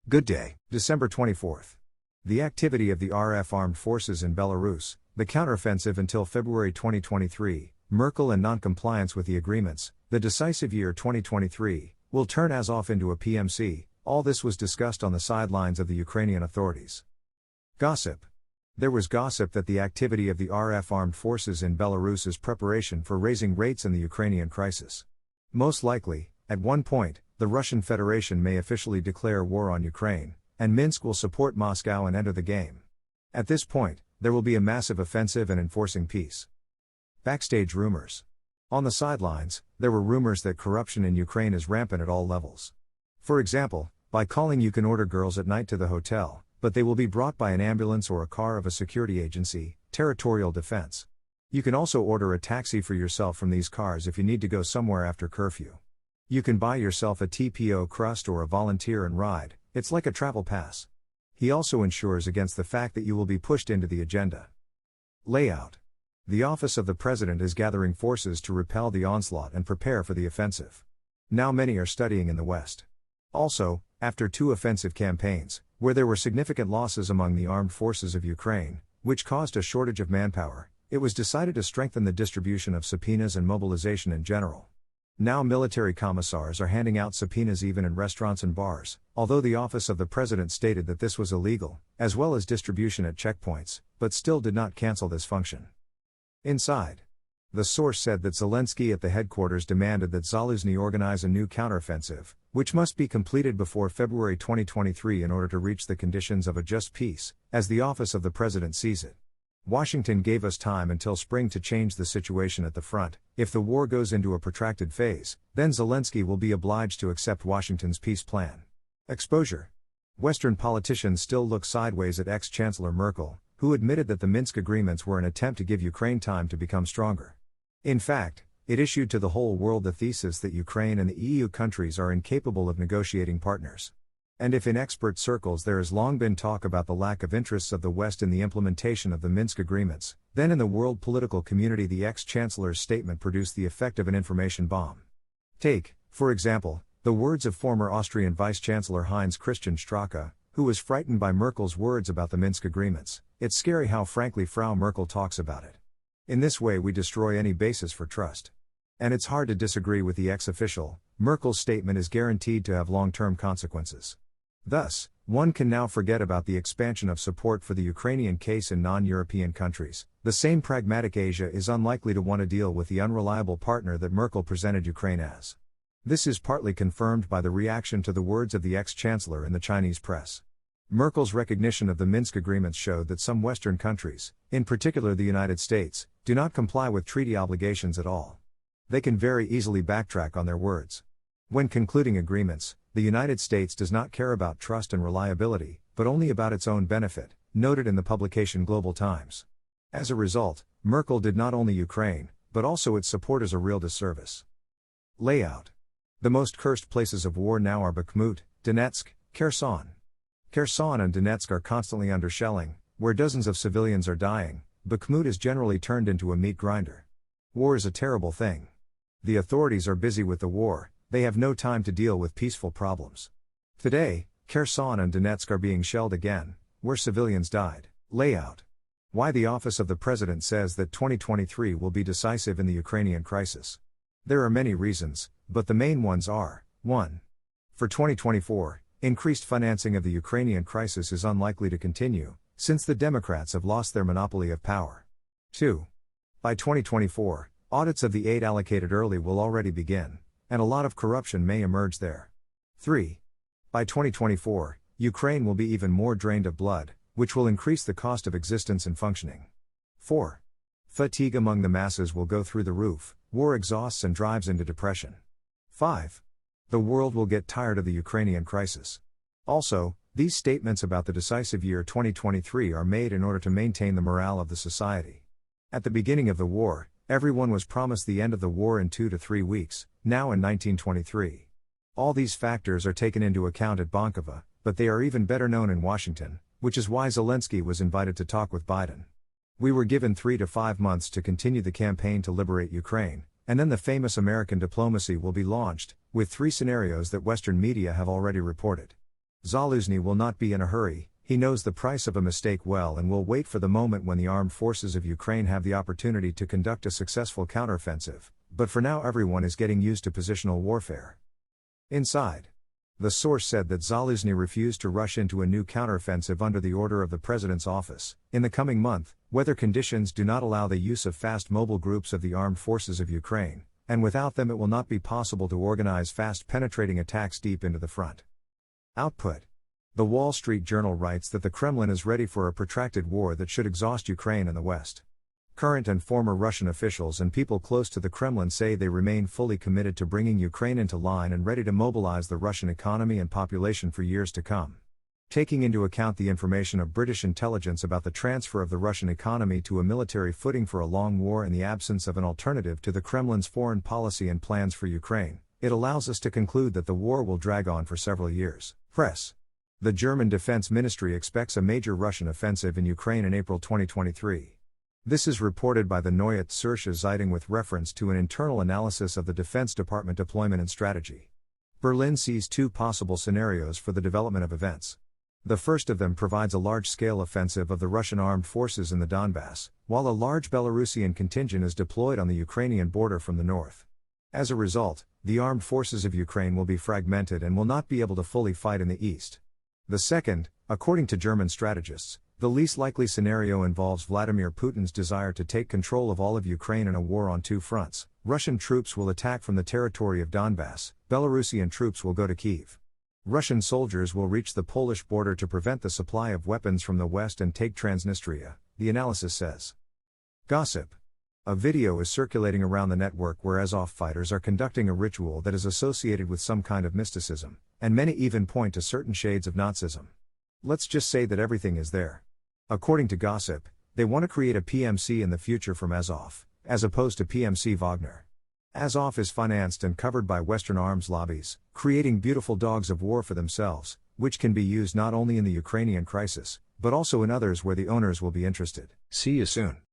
Good day, December 24th. The activity of the RF armed forces in Belarus, the counteroffensive until February 2023, Merkel and non-compliance with the agreements, the decisive year 2023, will turn Azov into a PMC. All this was discussed on the sidelines of the Ukrainian authorities. Gossip. There was gossip that the activity of the RF armed forces in Belarus is preparation for raising rates in the Ukrainian crisis. Most likely, at one point, the Russian Federation may officially declare war on Ukraine, and Minsk will support Moscow and enter the game. At this point, there will be a massive offensive and enforcing peace. Backstage rumors. On the sidelines, there were rumors that corruption in Ukraine is rampant at all levels. For example, by calling you can order girls at night to the hotel, but they will be brought by an ambulance or a car of a security agency, territorial defense. You can also order a taxi for yourself from these cars if you need to go somewhere after curfew. You can buy yourself a TPO crust or a volunteer and ride, it's like a travel pass. He also ensures against the fact that you will be pushed into the agenda. Layout. The office of the president is gathering forces to repel the onslaught and prepare for the offensive. Now many are studying in the West. Also, after two offensive campaigns, where there were significant losses among the armed forces of Ukraine, which caused a shortage of manpower, it was decided to strengthen the distribution of subpoenas and mobilization in general. Now military commissars are handing out subpoenas even in restaurants and bars, although the office of the president stated that this was illegal, as well as distribution at checkpoints, but still did not cancel this function. Inside. The source said that Zelensky at the headquarters demanded that Zaluzhny organize a new counteroffensive, which must be completed before February 2023 in order to reach the conditions of a just peace, as the office of the president sees it. Washington gave us time until spring to change the situation at the front. If the war goes into a protracted phase, then Zelensky will be obliged to accept Washington's peace plan. Exposure. Western politicians still look sideways at ex-Chancellor Merkel, who admitted that the Minsk agreements were an attempt to give Ukraine time to become stronger. In fact, it issued to the whole world the thesis that Ukraine and the EU countries are incapable of negotiating partners. And if in expert circles there has long been talk about the lack of interests of the West in the implementation of the Minsk agreements, then in the world political community the ex-chancellor's statement produced the effect of an information bomb. Take, for example, the words of former Austrian Vice-Chancellor Heinz Christian Stracke, who was frightened by Merkel's words about the Minsk agreements. It's scary how frankly Frau Merkel talks about it. In this way we destroy any basis for trust. And it's hard to disagree with the ex-official. Merkel's statement is guaranteed to have long-term consequences. Thus, one can now forget about the expansion of support for the Ukrainian case in non-European countries. The same pragmatic Asia is unlikely to want to deal with the unreliable partner that Merkel presented Ukraine as. This is partly confirmed by the reaction to the words of the ex-chancellor in the Chinese press. Merkel's recognition of the Minsk agreements showed that some Western countries, in particular the United States, do not comply with treaty obligations at all. They can very easily backtrack on their words. When concluding agreements, the United States does not care about trust and reliability, but only about its own benefit, noted in the publication Global Times. As a result, Merkel did not only Ukraine, but also its supporters a real disservice. Layout. The most cursed places of war now are Bakhmut, Donetsk, Kherson. Kherson and Donetsk are constantly under shelling, where dozens of civilians are dying. Bakhmut is generally turned into a meat grinder. War is a terrible thing. The authorities are busy with the war. They have no time to deal with peaceful problems. Today, Kherson and Donetsk are being shelled again, where civilians died. Layout. Why the office of the president says that 2023 will be decisive in the Ukrainian crisis. There are many reasons, but the main ones are: 1. For 2024, increased financing of the Ukrainian crisis is unlikely to continue, since the Democrats have lost their monopoly of power. 2. By 2024, audits of the aid allocated early will already begin, and a lot of corruption may emerge there. 3. By 2024, Ukraine will be even more drained of blood, which will increase the cost of existence and functioning. 4. Fatigue among the masses will go through the roof, war exhausts and drives into depression. 5. The world will get tired of the Ukrainian crisis. Also, these statements about the decisive year 2023 are made in order to maintain the morale of the society. At the beginning of the war, everyone was promised the end of the war in 2 to 3 weeks, now in 1923. All these factors are taken into account at Bankova, but they are even better known in Washington, which is why Zelensky was invited to talk with Biden. We were given 3 to 5 months to continue the campaign to liberate Ukraine, and then the famous American diplomacy will be launched, with 3 scenarios that Western media have already reported. Zaluzny will not be in a hurry, he knows the price of a mistake well and will wait for the moment when the armed forces of Ukraine have the opportunity to conduct a successful counteroffensive, but for now everyone is getting used to positional warfare. Inside. The source said that Zaluzny refused to rush into a new counteroffensive under the order of the president's office. In the coming month, weather conditions do not allow the use of fast mobile groups of the armed forces of Ukraine, and without them it will not be possible to organize fast penetrating attacks deep into the front. Output. The Wall Street Journal writes that the Kremlin is ready for a protracted war that should exhaust Ukraine and the West. Current and former Russian officials and people close to the Kremlin say they remain fully committed to bringing Ukraine into line and ready to mobilize the Russian economy and population for years to come. Taking into account the information of British intelligence about the transfer of the Russian economy to a military footing for a long war and the absence of an alternative to the Kremlin's foreign policy and plans for Ukraine, it allows us to conclude that the war will drag on for several years. Press. The German Defense Ministry expects a major Russian offensive in Ukraine in April 2023. This is reported by the Neue Zürcher Zeitung with reference to an internal analysis of the Defense Department deployment and strategy. Berlin sees two possible scenarios for the development of events. The first of them provides a large-scale offensive of the Russian armed forces in the Donbass, while a large Belarusian contingent is deployed on the Ukrainian border from the north. As a result, the armed forces of Ukraine will be fragmented and will not be able to fully fight in the east. The second, according to German strategists, the least likely scenario involves Vladimir Putin's desire to take control of all of Ukraine in a war on two fronts. Russian troops will attack from the territory of Donbass, Belarusian troops will go to Kyiv. Russian soldiers will reach the Polish border to prevent the supply of weapons from the west and take Transnistria, the analysis says. Gossip. A video is circulating around the network where Azov fighters are conducting a ritual that is associated with some kind of mysticism, and many even point to certain shades of Nazism. Let's just say that everything is there. According to Gossip, they want to create a PMC in the future from Azov, as opposed to PMC Wagner. Azov is financed and covered by Western arms lobbies, creating beautiful dogs of war for themselves, which can be used not only in the Ukrainian crisis, but also in others where the owners will be interested. See you soon.